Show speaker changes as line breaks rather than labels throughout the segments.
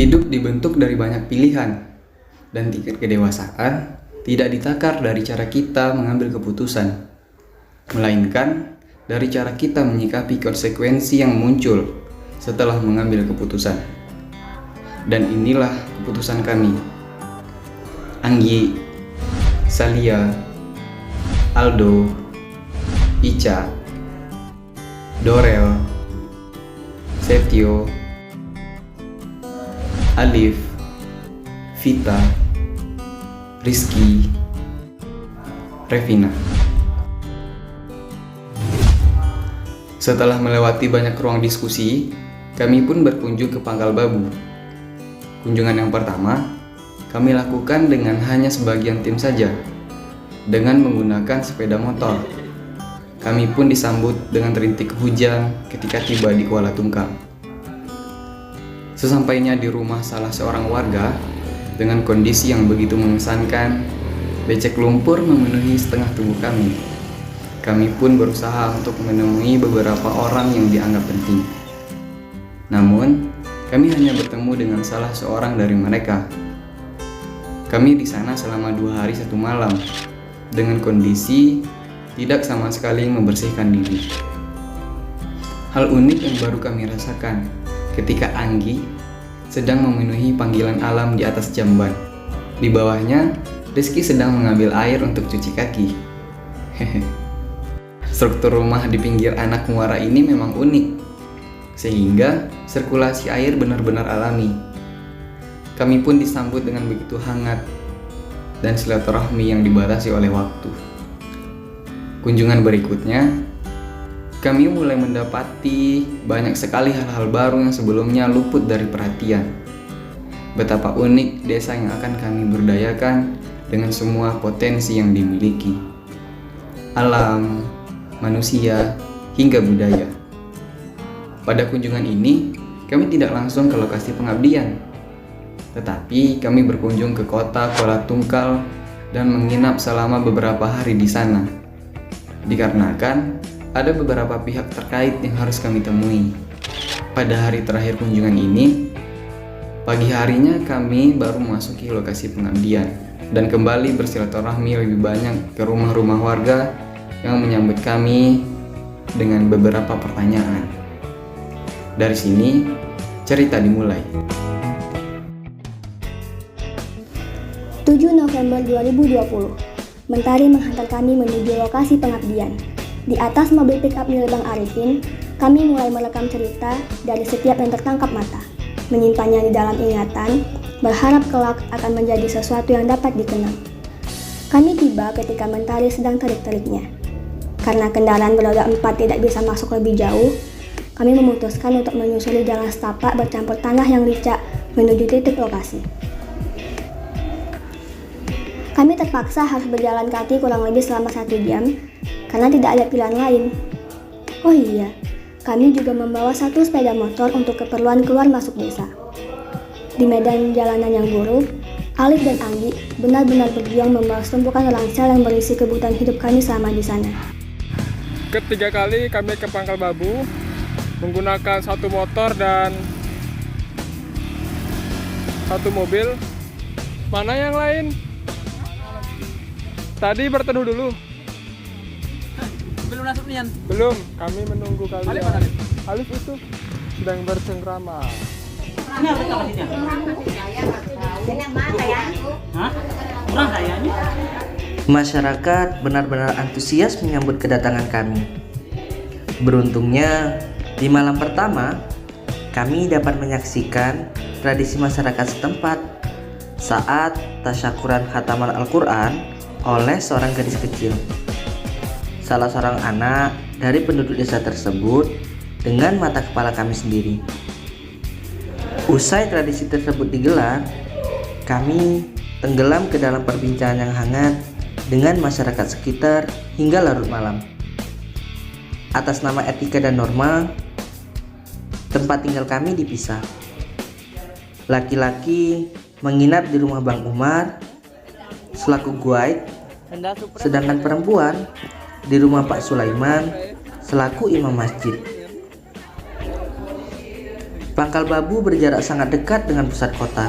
Hidup dibentuk dari banyak pilihan, dan tingkat kedewasaan tidak ditakar dari cara kita mengambil keputusan, melainkan dari cara kita menyikapi konsekuensi yang muncul setelah mengambil keputusan. Dan inilah keputusan kami. Anggi, Salia, Aldo, Ica, Dorel, Setio, Alif, Vita, Rizky, Revina. Setelah melewati banyak ruang diskusi, kami pun berkunjung ke Pangkal Babu. Kunjungan yang pertama, kami lakukan dengan hanya sebagian tim saja, dengan menggunakan sepeda motor. Kami pun disambut dengan rintik hujan ketika tiba di Kuala Tungkal. Sesampainya di rumah salah seorang warga, dengan kondisi yang begitu mengesankan, becek lumpur memenuhi setengah tubuh kami. Kami pun berusaha untuk menemui beberapa orang yang dianggap penting. Namun, kami hanya bertemu dengan salah seorang dari mereka. Kami di sana selama 2 hari 1 malam, dengan kondisi tidak sama sekali membersihkan diri. Hal unik yang baru kami rasakan ketika Anggi sedang memenuhi panggilan alam di atas jamban. Di bawahnya, Rizky sedang mengambil air untuk cuci kaki. Struktur rumah di pinggir anak muara ini memang unik, sehingga sirkulasi air benar-benar alami. Kami pun disambut dengan begitu hangat dan silaturahmi yang dibatasi oleh waktu. Kunjungan berikutnya, kami mulai mendapati banyak sekali hal-hal baru yang sebelumnya luput dari perhatian. Betapa unik desa yang akan kami berdayakan dengan semua potensi yang dimiliki. Alam, manusia, hingga budaya. Pada kunjungan ini, kami tidak langsung ke lokasi pengabdian, tetapi kami berkunjung ke kota Kuala Tungkal dan menginap selama beberapa hari di sana. Dikarenakan ada beberapa pihak terkait yang harus kami temui. Pada hari terakhir kunjungan ini, pagi harinya kami baru memasuki lokasi pengabdian dan kembali bersilaturahmi lebih banyak ke rumah-rumah warga yang menyambut kami dengan beberapa pertanyaan. Dari sini, cerita dimulai.
7 November 2020, Mentari menghantar kami menuju lokasi pengabdian. Di atas mobil pick-up milik Bang Arifin, kami mulai merekam cerita dari setiap yang tertangkap mata, menyimpannya di dalam ingatan, berharap kelak akan menjadi sesuatu yang dapat dikenang. Kami tiba ketika Mentari sedang terik-teriknya. Karena kendaraan beroda 4 tidak bisa masuk lebih jauh, kami memutuskan untuk menyusuri jalan setapak bercampur tanah yang licak menuju titik lokasi. Kami terpaksa harus berjalan kaki kurang lebih selama 1 jam karena tidak ada pilihan lain. Oh iya, kami juga membawa 1 sepeda motor untuk keperluan keluar masuk desa. Di medan jalanan yang buruk, Alif dan Anggi benar-benar berjuang membawa tumpukan ransel yang berisi kebutuhan hidup kami selama di sana.
Ketiga kali kami ke Pangkal Babu menggunakan 1 motor dan 1 mobil. Mana yang lain? Tadi berteduh dulu.
Belum masuk nian.
Belum, kami menunggu kalian.
Alif mana, Alif?
Alif itu sedang bercengkrama.
Ini apa kapasitnya? Hah? Kurang kayaknya.
Masyarakat benar-benar antusias menyambut kedatangan kami. Beruntungnya, di malam pertama, kami dapat menyaksikan tradisi masyarakat setempat saat tasyakuran khataman Al-Quran oleh seorang gadis kecil. Salah seorang anak dari penduduk desa tersebut dengan mata kepala kami sendiri. Usai tradisi tersebut digelar, kami tenggelam ke dalam perbincangan yang hangat dengan masyarakat sekitar hingga larut malam. Atas nama etika dan norma, tempat tinggal kami dipisah. Laki-laki menginap di rumah Bang Umar selaku guide, sedangkan perempuan di rumah Pak Sulaiman selaku imam masjid. Pangkal Babu berjarak sangat dekat dengan pusat kota.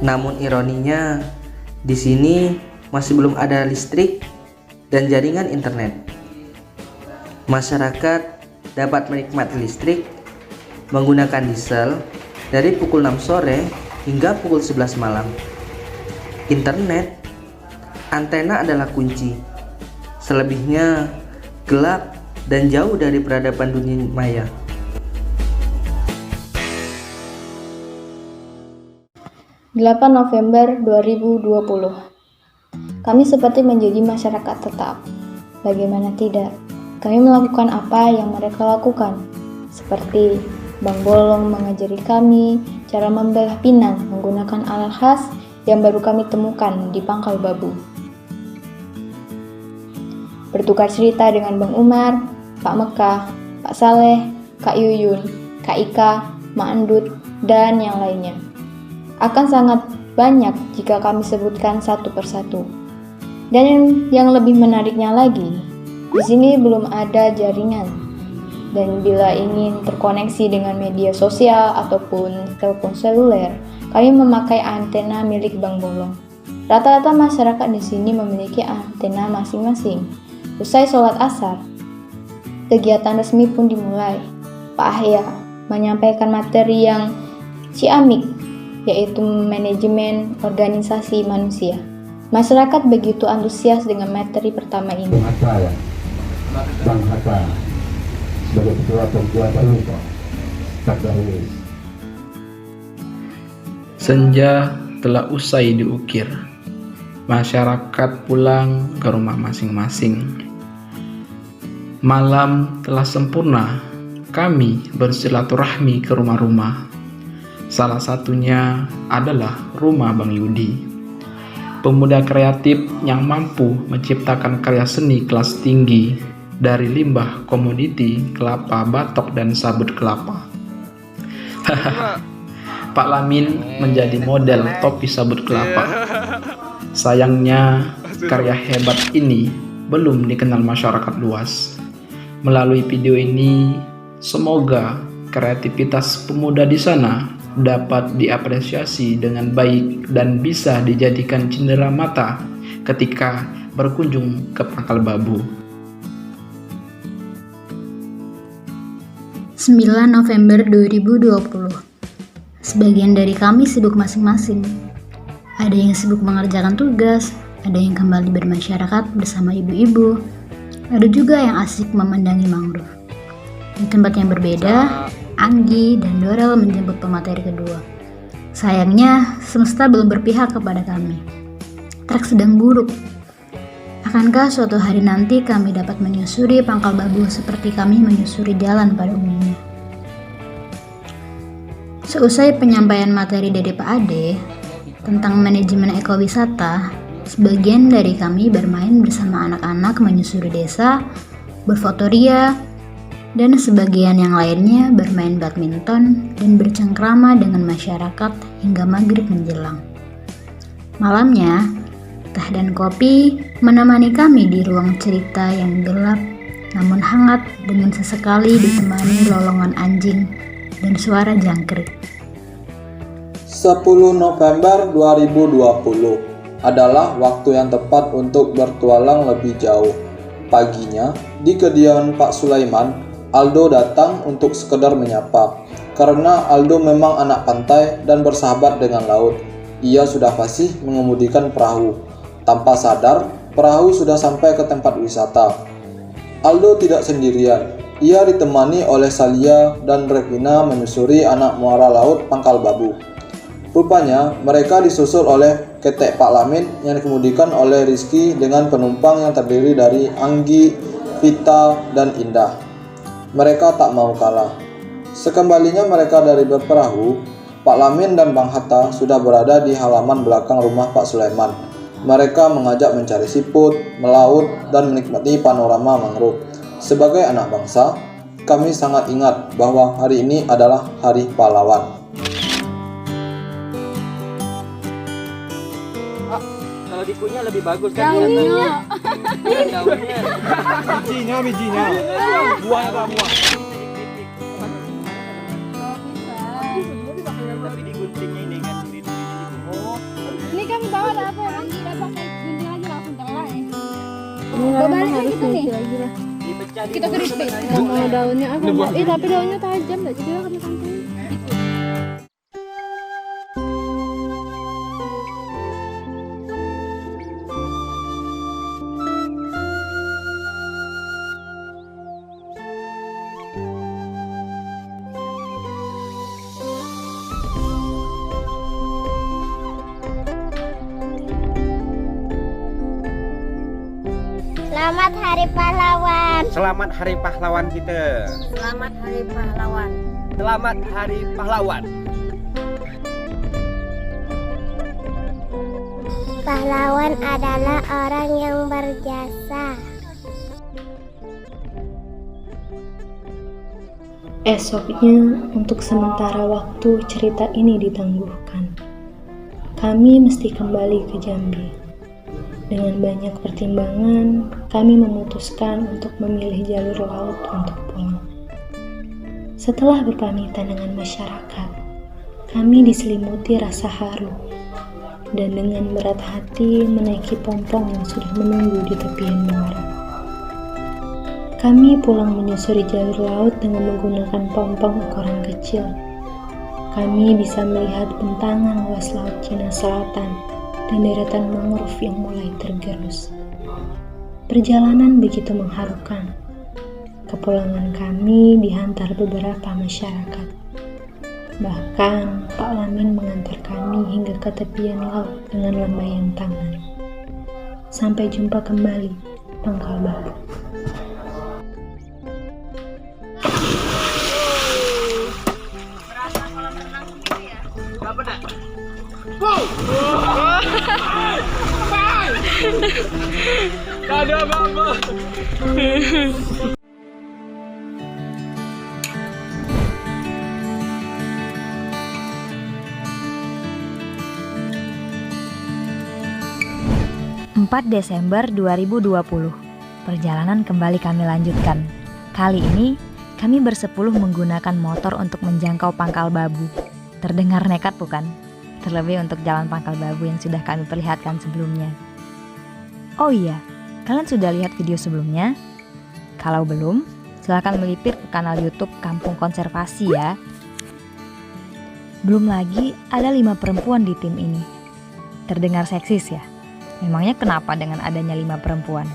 Namun ironinya, di sini masih belum ada listrik dan jaringan internet. Masyarakat dapat menikmati listrik menggunakan diesel dari pukul 6 sore hingga pukul 11 malam. Internet, antena adalah kunci. Selebihnya gelap dan jauh dari peradaban dunia maya.
November 2020. Kami seperti menjadi masyarakat tetap. Bagaimana tidak? Kami melakukan apa yang mereka lakukan. Seperti Bang Bolong mengajari kami cara membelah pinang menggunakan alat khas yang baru kami temukan di Pangkal Babu. Bertukar cerita dengan Bang Umar, Pak Mekah, Pak Saleh, Kak Yuyun, Kak Ika, Mak Endut, dan yang lainnya. Akan sangat banyak jika kami sebutkan satu persatu. Dan yang lebih menariknya lagi, di sini belum ada jaringan. Dan bila ingin terkoneksi dengan media sosial ataupun telepon seluler, kami memakai antena milik Bang Bolong. Rata-rata masyarakat di sini memiliki antena masing-masing. Usai sholat asar, kegiatan resmi pun dimulai. Pak Ahya menyampaikan materi yang ciamik, yaitu manajemen organisasi manusia. Masyarakat begitu antusias dengan materi pertama ini.
Bang Hatta sebagai ketua perjuangan Takdaris.
Senja telah usai diukir. Masyarakat pulang ke rumah masing-masing. Malam telah sempurna. Kami bersilaturahmi ke rumah-rumah. Salah satunya adalah rumah Bang Yudi, pemuda kreatif yang mampu menciptakan karya seni kelas tinggi dari limbah komoditi kelapa batok dan sabut kelapa. Pak Lamin menjadi model topi sabut kelapa. Sayangnya karya hebat ini belum dikenal masyarakat luas. Melalui video ini, semoga kreativitas pemuda di sana dapat diapresiasi dengan baik dan bisa dijadikan cindera mata ketika berkunjung ke Pangkal Babu.
9 November 2020. Sebagian dari kami sibuk masing-masing. Ada yang sibuk mengerjakan tugas, ada yang kembali bermasyarakat bersama ibu-ibu, ada juga yang asik memandangi mangrove. Di tempat yang berbeda, Anggi dan Dorel menjemput pemateri kedua. Sayangnya, semesta belum berpihak kepada kami. Trek sedang buruk. Akankah suatu hari nanti kami dapat menyusuri Pangkal Babu seperti kami menyusuri jalan pada umumnya? Seusai penyampaian materi dari Pak Ade tentang manajemen ekowisata, sebagian dari kami bermain bersama anak-anak menyusuri desa, berfotoria, dan sebagian yang lainnya bermain badminton dan bercengkrama dengan masyarakat hingga maghrib menjelang. Malamnya, teh dan kopi menemani kami di ruang cerita yang gelap namun hangat dengan sesekali ditemani lolongan anjing dan suara jangkrik.
10 November 2020 adalah waktu yang tepat untuk bertualang lebih jauh. Paginya, di kediaman Pak Sulaiman, Aldo datang untuk sekedar menyapa. Karena Aldo memang anak pantai dan bersahabat dengan laut, ia sudah fasih mengemudikan perahu. Tanpa sadar, perahu sudah sampai ke tempat wisata. Aldo tidak sendirian. Ia ditemani oleh Salia dan Revina menyusuri anak muara laut Pangkal Babu. Rupanya, mereka disusul oleh ketek Pak Lamin yang dikemudikan oleh Rizky dengan penumpang yang terdiri dari Anggi, Vita, dan Indah. Mereka tak mau kalah. Sekembalinya mereka dari berperahu, Pak Lamin dan Bang Hatta sudah berada di halaman belakang rumah Pak Sulaiman. Mereka mengajak mencari siput, melaut, dan menikmati panorama mangrove. Sebagai anak bangsa, kami sangat ingat bahwa hari ini adalah Hari Pahlawan.
Kalau dikunyah lebih bagus kan? Daunnya.
Bijinya. Buahnya apa buah?
tapi diguntingnya ini kan diri-dirinya gitu. Oh,
Ini kami bawa ada apa lagi? Dapat gunting lagi langsung telah ya.
Balik harus gitu nih.
dipecah
Kita
dulu.
keripik.
Mau daunnya apa?
Ini buah.
Tapi daunnya tajam, enggak jadi kena santai.
Selamat Hari Pahlawan.
Selamat Hari Pahlawan kita.
Selamat Hari Pahlawan.
Selamat Hari Pahlawan.
Pahlawan adalah orang yang berjasa.
Esoknya, untuk sementara waktu cerita ini ditangguhkan. Kami mesti kembali ke Jambi. Dengan banyak pertimbangan, kami memutuskan untuk memilih jalur laut untuk pulang. Setelah berpamitan dengan masyarakat, kami diselimuti rasa haru dan dengan berat hati menaiki pompong yang sudah menunggu di tepian muara. Kami pulang menyusuri jalur laut dengan menggunakan pompong ukuran kecil. Kami bisa melihat bentangan luas laut Cina Selatan dan deretan mangrove yang mulai tergerus. Perjalanan begitu mengharukan. Kepulangan kami dihantar beberapa masyarakat. Bahkan Pak Lamin mengantar kami hingga ke tepian laut dengan lambaian tangan. Sampai jumpa kembali, Pangkal Babu.
Ada apa-apa.
Desember 2020. Perjalanan kembali kami lanjutkan. Kali ini kami bersepuluh menggunakan motor untuk menjangkau Pangkal Babu. Terdengar nekat bukan? Terlebih untuk jalan Pangkal Babu yang sudah kami perlihatkan sebelumnya. Oh iya, kalian sudah lihat video sebelumnya? Kalau belum, silahkan melipir ke kanal YouTube Kampung Konservasi ya. Belum lagi ada 5 perempuan di tim ini. Terdengar seksis ya? Memangnya kenapa dengan adanya 5 perempuan?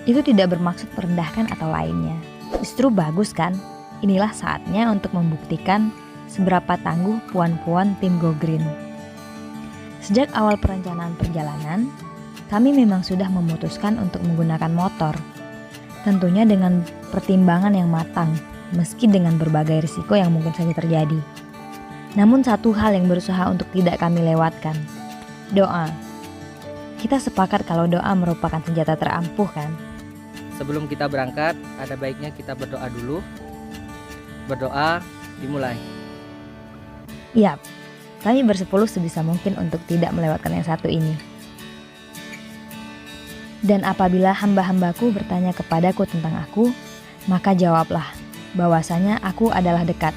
Itu tidak bermaksud merendahkan atau lainnya. Justru bagus kan? Inilah saatnya untuk membuktikan seberapa tangguh puan-puan tim Go Green. Sejak awal perencanaan perjalanan, kami memang sudah memutuskan untuk menggunakan motor. Tentunya dengan pertimbangan yang matang, meski dengan berbagai risiko yang mungkin saja terjadi. Namun satu hal yang berusaha untuk tidak kami lewatkan, doa. Kita sepakat kalau doa merupakan senjata terampuh kan?
Sebelum kita berangkat, ada baiknya kita berdoa dulu. Berdoa, dimulai.
Yap, kami bersepuluh sebisa mungkin untuk tidak melewatkan yang satu ini. Dan apabila hamba-hambaku bertanya kepadaku tentang aku, maka jawablah bahwasanya aku adalah dekat.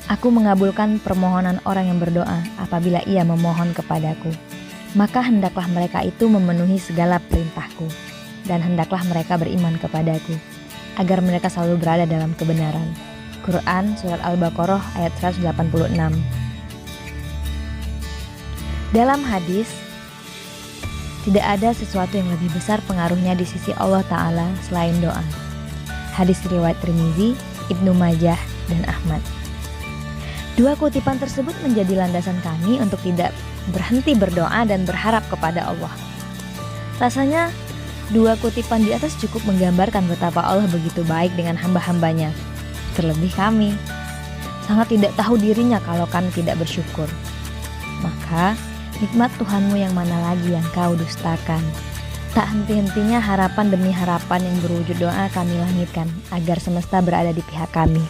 Aku mengabulkan permohonan orang yang berdoa apabila ia memohon kepadaku. Maka hendaklah mereka itu memenuhi segala perintahku, dan hendaklah mereka beriman kepadaku, agar mereka selalu berada dalam kebenaran. Quran Surat Al-Baqarah ayat 186. Dalam hadis, tidak ada sesuatu yang lebih besar pengaruhnya di sisi Allah Ta'ala selain doa. Hadis riwayat Tirmizi, Ibnu Majah, dan Ahmad. 2 kutipan tersebut menjadi landasan kami untuk tidak berhenti berdoa dan berharap kepada Allah. Rasanya 2 kutipan di atas cukup menggambarkan betapa Allah begitu baik dengan hamba-hambanya. Terlebih kami, sangat tidak tahu dirinya kalau kami tidak bersyukur. Maka nikmat Tuhanmu yang mana lagi yang kau dustakan. Tak henti-hentinya harapan demi harapan yang berwujud doa kami langitkan agar semesta berada di pihak kami.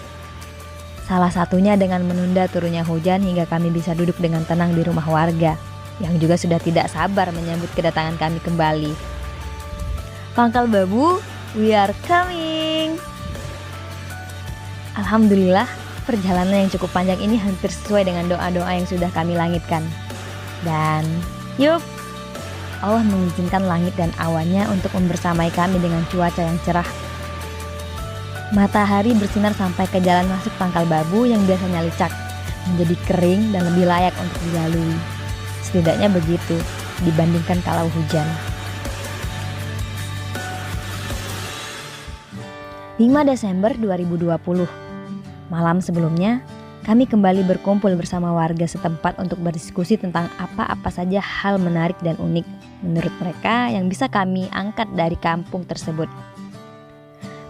Salah satunya dengan menunda turunnya hujan hingga kami bisa duduk dengan tenang di rumah warga yang juga sudah tidak sabar menyambut kedatangan kami kembali. Pangkal Babu, we are coming. Alhamdulillah, perjalanan yang cukup panjang ini hampir sesuai dengan doa-doa yang sudah kami langitkan. Dan yup, Allah mengizinkan langit dan awannya untuk membersamai kami dengan cuaca yang cerah. Matahari bersinar sampai ke jalan masuk Pangkal Babu yang biasanya licak, menjadi kering dan lebih layak untuk dilalui. Setidaknya begitu dibandingkan kalau hujan. 5 Desember 2020. Malam sebelumnya, kami kembali berkumpul bersama warga setempat untuk berdiskusi tentang apa-apa saja hal menarik dan unik menurut mereka yang bisa kami angkat dari kampung tersebut.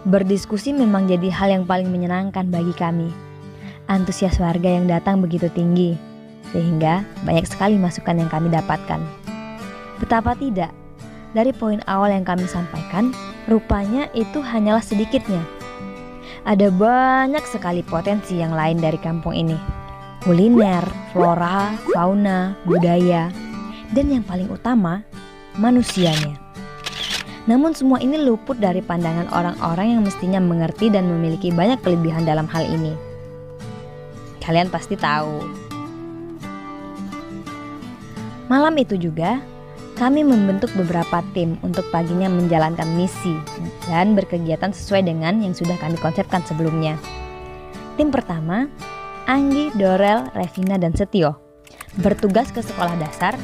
Berdiskusi memang jadi hal yang paling menyenangkan bagi kami. Antusias warga yang datang begitu tinggi, sehingga banyak sekali masukan yang kami dapatkan. Betapa tidak, dari poin awal yang kami sampaikan, rupanya itu hanyalah sedikitnya. Ada banyak sekali potensi yang lain dari kampung ini. Kuliner, flora, fauna, budaya, dan yang paling utama, manusianya. Namun semua ini luput dari pandangan orang-orang yang mestinya mengerti dan memiliki banyak kelebihan dalam hal ini. Kalian pasti tahu. Malam itu juga, kami membentuk beberapa tim untuk paginya menjalankan misi dan berkegiatan sesuai dengan yang sudah kami konsepkan sebelumnya. Tim pertama, Anggi, Dorel, Revina, dan Setio, bertugas ke sekolah dasar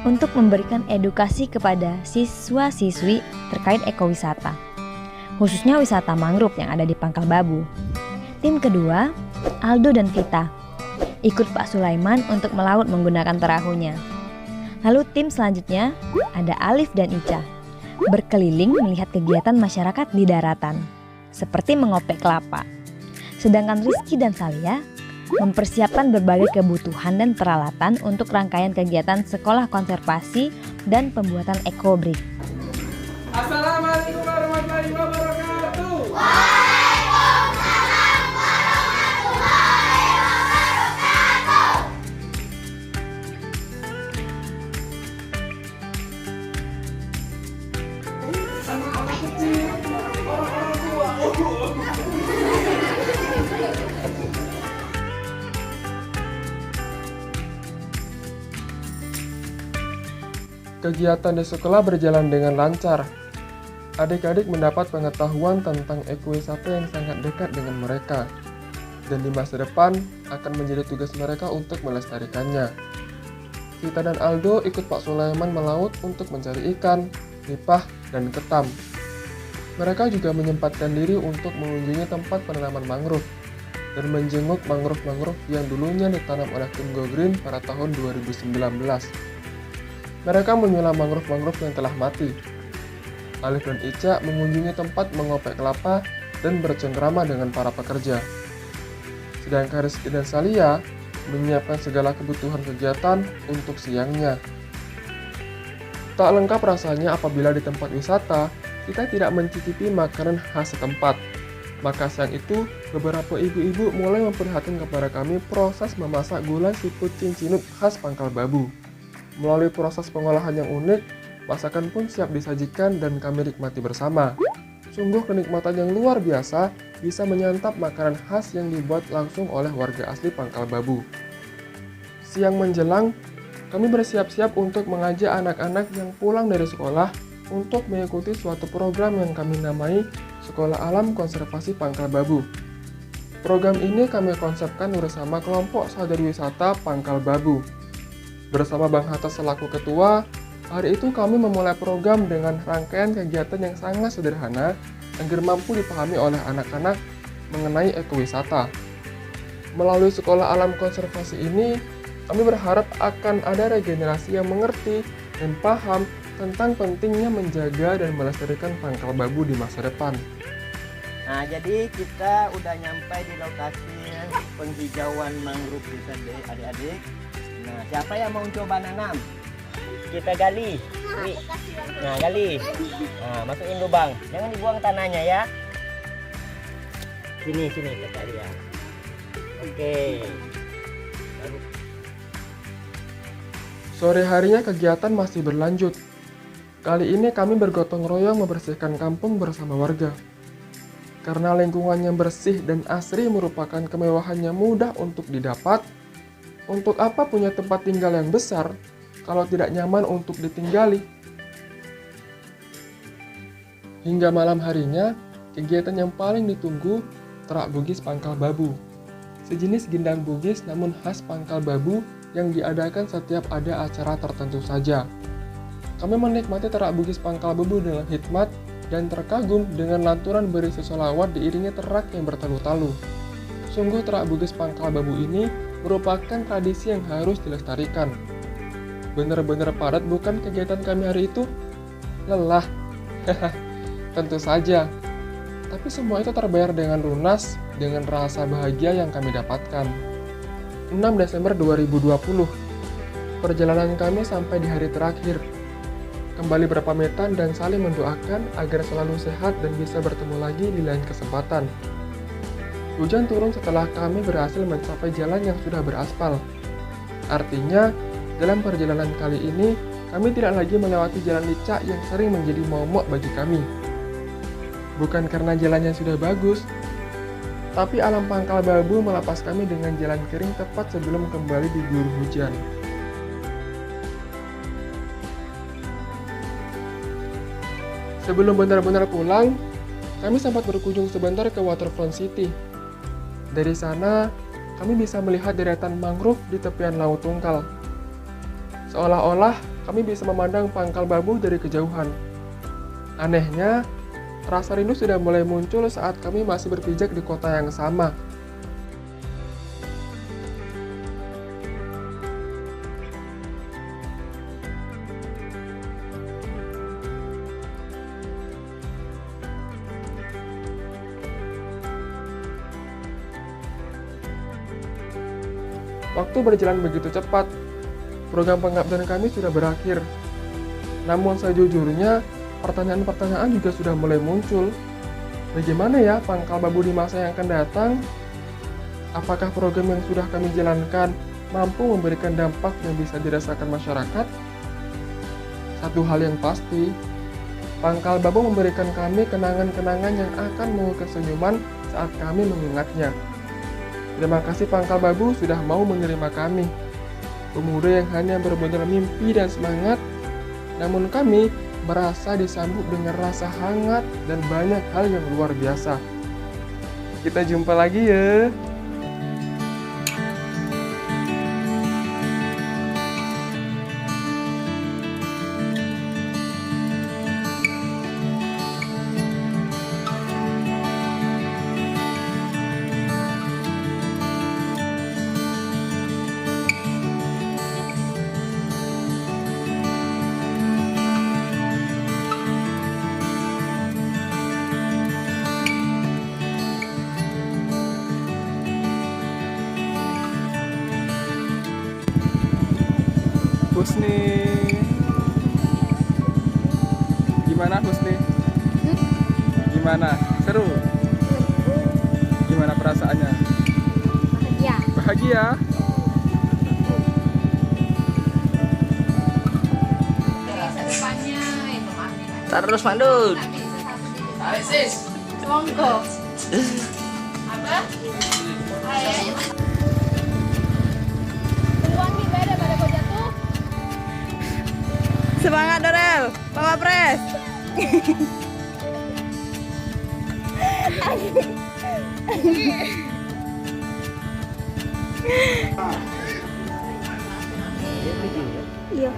untuk memberikan edukasi kepada siswa-siswi terkait ekowisata, khususnya wisata mangrove yang ada di Pangkal Babu. Tim kedua, Aldo dan Vita, ikut Pak Sulaiman untuk melaut menggunakan perahunya. Lalu tim selanjutnya ada Alif dan Ica, berkeliling melihat kegiatan masyarakat di daratan, seperti mengopek kelapa. Sedangkan Rizky dan Salia mempersiapkan berbagai kebutuhan dan peralatan untuk rangkaian kegiatan sekolah konservasi dan pembuatan ekobrik.
Assalamualaikum warahmatullahi wabarakatuh. Kegiatan di sekolah berjalan dengan lancar. Adik-adik mendapat pengetahuan tentang ekowisata yang sangat dekat dengan mereka, dan di masa depan akan menjadi tugas mereka untuk melestarikannya. Vita dan Aldo ikut Pak Sulaiman melaut untuk mencari ikan, nipah, dan ketam. Mereka juga menyempatkan diri untuk mengunjungi tempat penanaman mangrove dan menjenguk mangrove-mangrove yang dulunya ditanam oleh tim Go Green pada tahun 2019. Mereka menyulam mangrove-mangrove yang telah mati. Alif dan Ica mengunjungi tempat mengopek kelapa dan bercengkrama dengan para pekerja. Sedangkan Rizky dan Salia menyiapkan segala kebutuhan kegiatan untuk siangnya. Tak lengkap rasanya apabila di tempat wisata kita tidak mencicipi makanan khas setempat. Maka siang itu, beberapa ibu-ibu mulai memperlihatkan kepada kami proses memasak gulai siput cincinut khas Pangkal Babu. Melalui proses pengolahan yang unik, masakan pun siap disajikan dan kami nikmati bersama. Sungguh kenikmatan yang luar biasa bisa menyantap makanan khas yang dibuat langsung oleh warga asli Pangkal Babu. Siang menjelang, kami bersiap-siap untuk mengajak anak-anak yang pulang dari sekolah untuk mengikuti suatu program yang kami namai Sekolah Alam Konservasi Pangkal Babu. Program ini kami konsepkan bersama kelompok sadar wisata Pangkal Babu. Bersama Bang Hatta selaku ketua, hari itu kami memulai program dengan rangkaian kegiatan yang sangat sederhana agar mampu dipahami oleh anak-anak mengenai ekowisata. Melalui Sekolah Alam Konservasi ini, kami berharap akan ada regenerasi yang mengerti dan paham tentang pentingnya menjaga dan melestarikan Pangkal Babu di masa depan.
Nah, jadi kita udah nyampe di lokasi penghijauan mangrove kita adik-adik. Nah, siapa yang mau coba nanam? Kita gali. Nah, gali. Nah, masukin lubang. Jangan dibuang tanahnya ya. Sini kita lihat. Oke.
Sore harinya kegiatan masih berlanjut. Kali ini kami bergotong royong membersihkan kampung bersama warga. Karena lingkungan yang bersih dan asri merupakan kemewahan yang mudah untuk didapat, untuk apa punya tempat tinggal yang besar kalau tidak nyaman untuk ditinggali? Hingga malam harinya, kegiatan yang paling ditunggu terak Bugis Pangkal Babu. Sejenis gendang Bugis namun khas Pangkal Babu yang diadakan setiap ada acara tertentu saja. Kami menikmati terak Bugis Pangkal Babu dengan hikmat dan terkagum dengan lanturan berisi sholawat diiringi terak yang bertalu-talu. Sungguh terak Bugis Pangkal Babu ini merupakan tradisi yang harus dilestarikan. Benar-benar padat bukan kegiatan kami hari itu? Lelah? Tentu saja. Tapi semua itu terbayar dengan lunas dengan rasa bahagia yang kami dapatkan. 6 Desember 2020. Perjalanan kami sampai di hari terakhir. Kembali berpamitan dan saling mendoakan agar selalu sehat dan bisa bertemu lagi di lain kesempatan. Hujan turun setelah kami berhasil mencapai jalan yang sudah beraspal. Artinya, dalam perjalanan kali ini, kami tidak lagi melewati jalan licak yang sering menjadi momok bagi kami. Bukan karena jalannya sudah bagus, tapi alam Pangkal Babu melepas kami dengan jalan kering tepat sebelum kembali diguyur hujan. Sebelum benar-benar pulang, kami sempat berkunjung sebentar ke Waterfront City. Dari sana, kami bisa melihat deretan mangrove di tepian Laut Tungkal. Seolah-olah kami bisa memandang Pangkal Babu dari kejauhan. Anehnya, rasa rindu sudah mulai muncul saat kami masih berpijak di kota yang sama. Waktu berjalan begitu cepat, program pengabdian kami sudah berakhir. Namun sejujurnya, pertanyaan-pertanyaan juga sudah mulai muncul. Bagaimana ya Pangkal Babu di masa yang akan datang? Apakah program yang sudah kami jalankan mampu memberikan dampak yang bisa dirasakan masyarakat? Satu hal yang pasti, Pangkal Babu memberikan kami kenangan-kenangan yang akan mengukir senyuman saat kami mengingatnya. Terima kasih Pangkal Babu sudah mau menerima kami. Pemuda yang hanya berbondol mimpi dan semangat, namun kami merasa disambut dengan rasa hangat dan banyak hal yang luar biasa. Kita jumpa lagi ya. Husni, gimana Husni? Gimana? Seru? Gimana perasaannya?
Bahagia.
Bahagia?
Terus Mandul.
Monggo. Apa? Peluang nih beda pada kau jatuh.
Semangat Dorel, Pak Pres.
Iya.